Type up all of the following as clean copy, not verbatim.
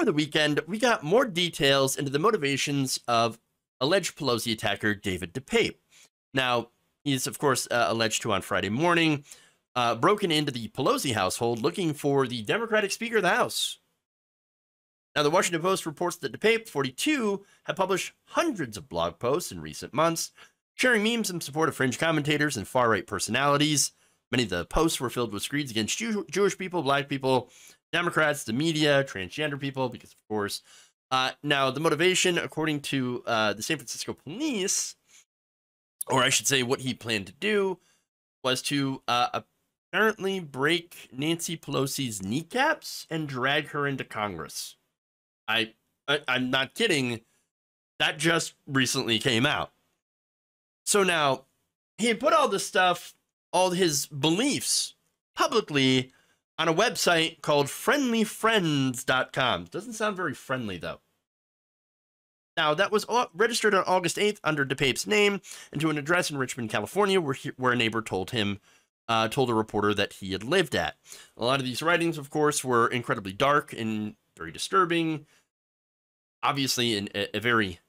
over the weekend, we got more details into the motivations of alleged Pelosi attacker David DePape. Now, he's, of course, alleged to on Friday morning broken into the Pelosi household looking for the Democratic Speaker of the House. Now, the Washington Post reports that DePape, 42, had published hundreds of blog posts in recent months, sharing memes in support of fringe commentators and far-right personalities. Many of the posts were filled with screeds against Jewish people, black people, Democrats, the media, transgender people, because, of course. Now, the motivation, according to the San Francisco police, or I should say what he planned to do, was to apparently break Nancy Pelosi's kneecaps and drag her into Congress. I'm not kidding. That just recently came out. So now, he had put all this stuff, all his beliefs, publicly on a website called friendlyfriends.com. Doesn't sound very friendly, though. Now, that was registered on August 8th under DePape's name and to an address in Richmond, California, where a neighbor told a reporter that he had lived at. A lot of these writings, of course, were incredibly dark and very disturbing. Obviously, a very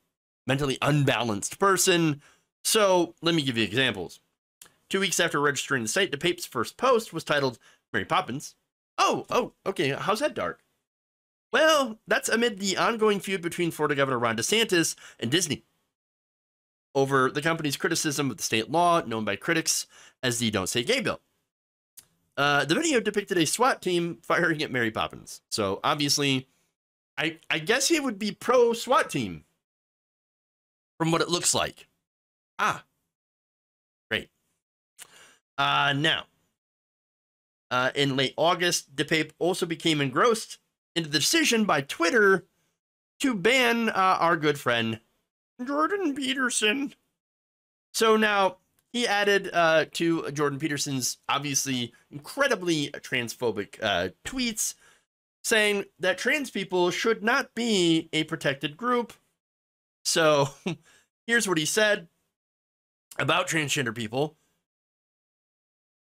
mentally unbalanced person. So, let me give you examples. 2 weeks after registering the site, DePape's first post was titled Mary Poppins. Oh, okay, how's that dark? Well, that's amid the ongoing feud between Florida Governor Ron DeSantis and Disney over the company's criticism of the state law, known by critics as the Don't Say Gay bill. The video depicted a SWAT team firing at Mary Poppins. So, obviously, I guess he would be pro-SWAT team from what it looks like. Great. Now, in late August, DePape also became engrossed into the decision by Twitter to ban our good friend Jordan Peterson. So now he added to Jordan Peterson's obviously incredibly transphobic tweets, saying that trans people should not be a protected group. So here's what he said about transgender people.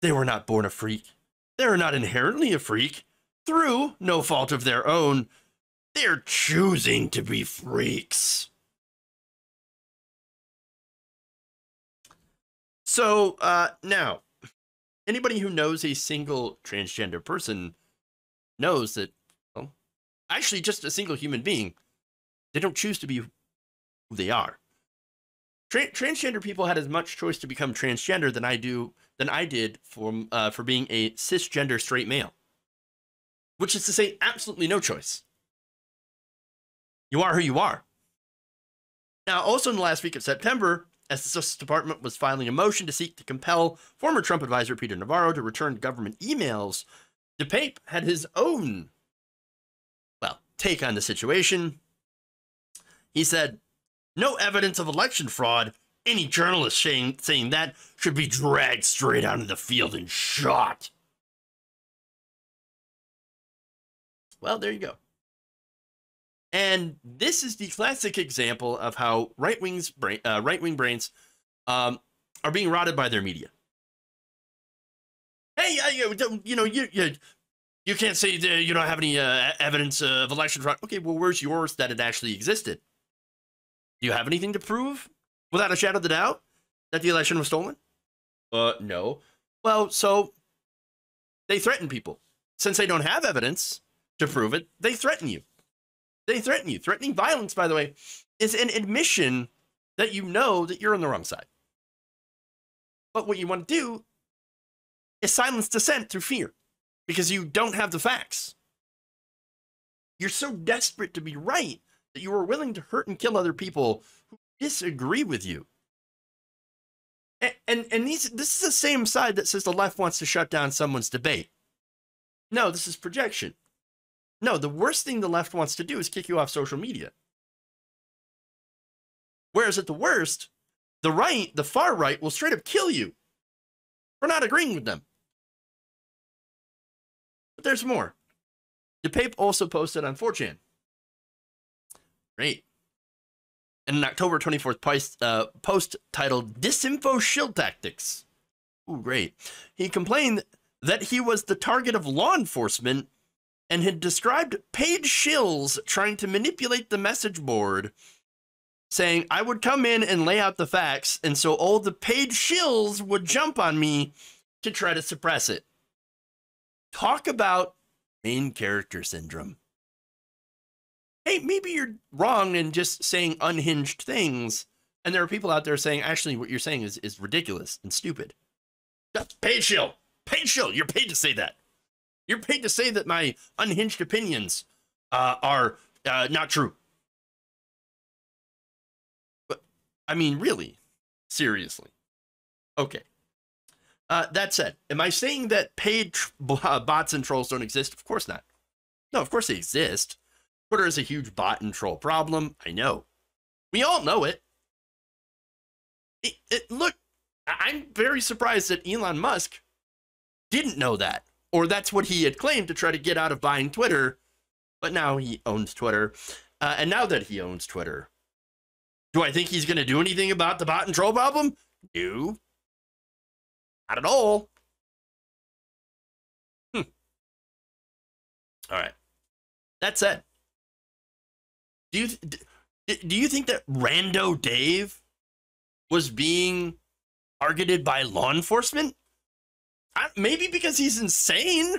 They were not born a freak. They are not inherently a freak. Through no fault of their own, they're choosing to be freaks. So, now, anybody who knows a single transgender person knows that, well, actually just a single human being, they don't choose to be who they are. Transgender people had as much choice to become transgender than I did for being a cisgender straight male. Which is to say, absolutely no choice. You are who you are. Now, also in the last week of September, as the Justice Department was filing a motion to seek to compel former Trump advisor Peter Navarro to return government emails, DePape had his own, take on the situation. He said, "No evidence of election fraud. Any journalist saying that should be dragged straight out of the field and shot." Well, there you go. And this is the classic example of how right-wing brains are being rotted by their media. Hey, you can't say that you don't have any evidence of election fraud. Okay, well, where's yours that it actually existed? Do you have anything to prove, without a shadow of a doubt, that the election was stolen? No. Well, so they threaten people. Since they don't have evidence to prove it, they threaten you. They threaten you. Threatening violence, by the way, is an admission that you know that you're on the wrong side. But what you want to do is silence dissent through fear, because you don't have the facts. You're so desperate to be right that you are willing to hurt and kill other people who disagree with you. And this is the same side that says the left wants to shut down someone's debate. No, this is projection. No, the worst thing the left wants to do is kick you off social media. Whereas at the worst, the far right, will straight up kill you for not agreeing with them. But there's more. DePape also posted on 4chan. Great. In an October 24th post titled Disinfo Shield Tactics. Ooh, great. He complained that he was the target of law enforcement and had described paid shills trying to manipulate the message board, saying I would come in and lay out the facts, and so all the paid shills would jump on me to try to suppress it. Talk about main character syndrome. Hey, maybe you're wrong in just saying unhinged things, and there are people out there saying, actually, what you're saying is ridiculous and stupid. That's paid shill. Paid shill. You're paid to say that. You're paid to say that my unhinged opinions are not true. But, I mean, really? Seriously? Okay. That said, am I saying that paid bots and trolls don't exist? Of course not. No, of course they exist. Twitter is a huge bot and troll problem. I know. We all know it. Look, I'm very surprised that Elon Musk didn't know that. Or that's what he had claimed to try to get out of buying Twitter. But now he owns Twitter. And now that he owns Twitter, do I think he's going to do anything about the bot and troll problem? No. Not at all. All right. That said, do you think that Rando Dave was being targeted by law enforcement? Maybe because he's insane.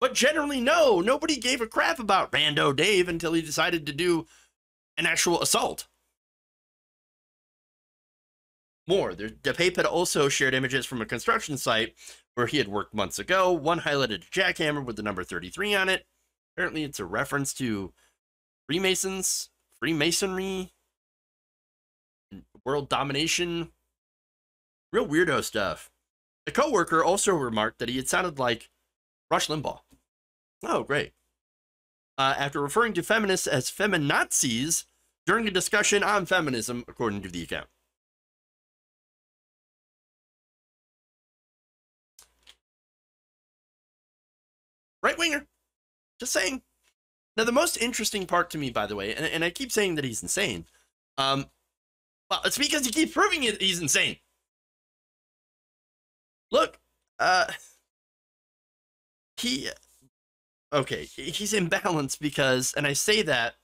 But generally, no. Nobody gave a crap about Rando Dave until he decided to do an actual assault. More, DePape had also shared images from a construction site where he had worked months ago. One highlighted a jackhammer with the number 33 on it. Apparently, it's a reference to Freemasonry, world domination. Real weirdo stuff. The coworker also remarked that he had sounded like Rush Limbaugh. Oh, great. After referring to feminists as feminazis during a discussion on feminism, according to the account. Right-winger. Just saying. Now, the most interesting part to me, by the way, and I keep saying that he's insane. Well, it's because he keeps proving it he's insane. Look, he's imbalanced because, and I say that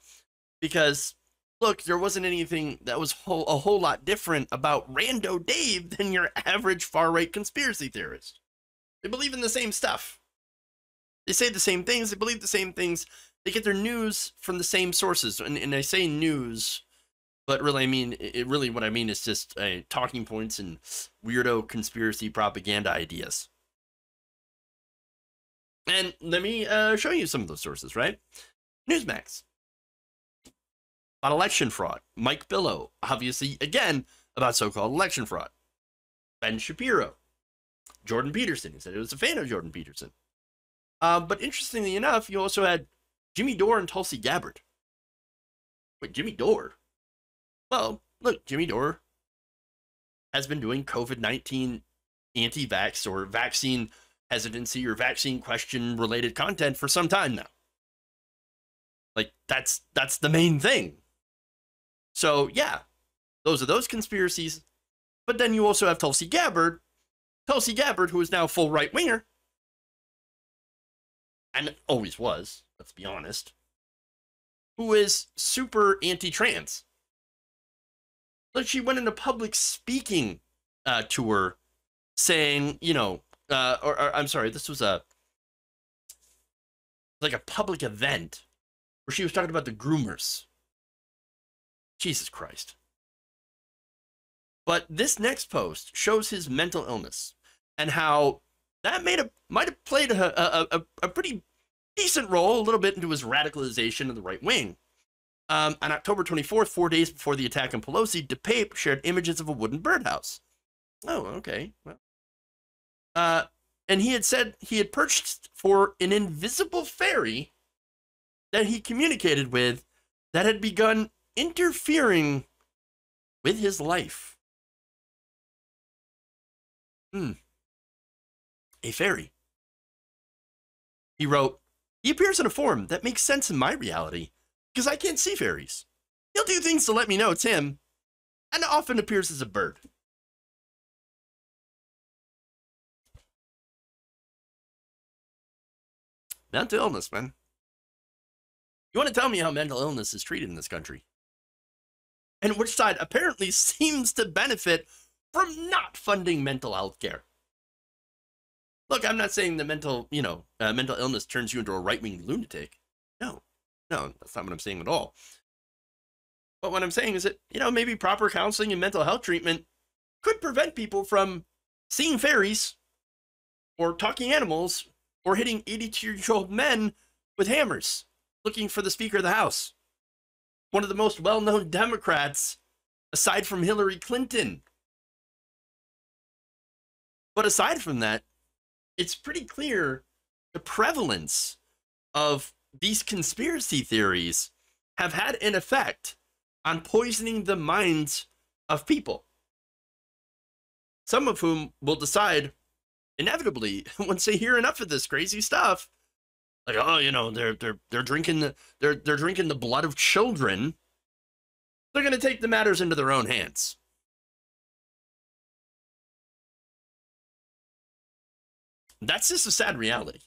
because, look, there wasn't anything that was a whole lot different about Rando Dave than your average far-right conspiracy theorist. They believe in the same stuff. They say the same things. They believe the same things. They get their news from the same sources. And I say news, but really, I mean, what I mean is just talking points and weirdo conspiracy propaganda ideas. And let me show you some of those sources, right? Newsmax. About election fraud. Mike Billow, obviously, again, about so-called election fraud. Ben Shapiro. Jordan Peterson, who said he was a fan of Jordan Peterson. But interestingly enough, you also had Jimmy Dore and Tulsi Gabbard. Wait, Jimmy Dore? Well, look, Jimmy Dore has been doing COVID-19 anti-vax or vaccine hesitancy or vaccine question related content for some time now. Like, that's the main thing. So, yeah, those are those conspiracies. But then you also have Tulsi Gabbard, who is now full right-winger. And always was, let's be honest, who is super anti-trans. Like, she went on a public speaking tour saying, you know, or I'm sorry, this was like a public event where she was talking about the groomers. Jesus Christ. But this next post shows his mental illness and how that might have played a pretty decent role, a little bit, into his radicalization of the right wing. On October 24th, 4 days before the attack on Pelosi, DePape shared images of a wooden birdhouse. Oh, okay. Well, and he had said he had purchased for an invisible fairy that he communicated with that had begun interfering with his life. A fairy. He wrote, he appears in a form that makes sense in my reality because I can't see fairies. He'll do things to let me know it's him, and often appears as a bird. mental illness, man. You want to tell me how mental illness is treated in this country? And which side apparently seems to benefit from not funding mental health care? Look, I'm not saying that mental illness turns you into a right-wing lunatic. No, that's not what I'm saying at all. But what I'm saying is that, maybe proper counseling and mental health treatment could prevent people from seeing fairies or talking animals or hitting 82-year-old men with hammers looking for the Speaker of the House. One of the most well-known Democrats aside from Hillary Clinton. But aside from that, it's pretty clear the prevalence of these conspiracy theories have had an effect on poisoning the minds of people. Some of whom will decide, inevitably, once they hear enough of this crazy stuff, like, oh, they're drinking the blood of children. They're going to take the matters into their own hands. That's just a sad reality.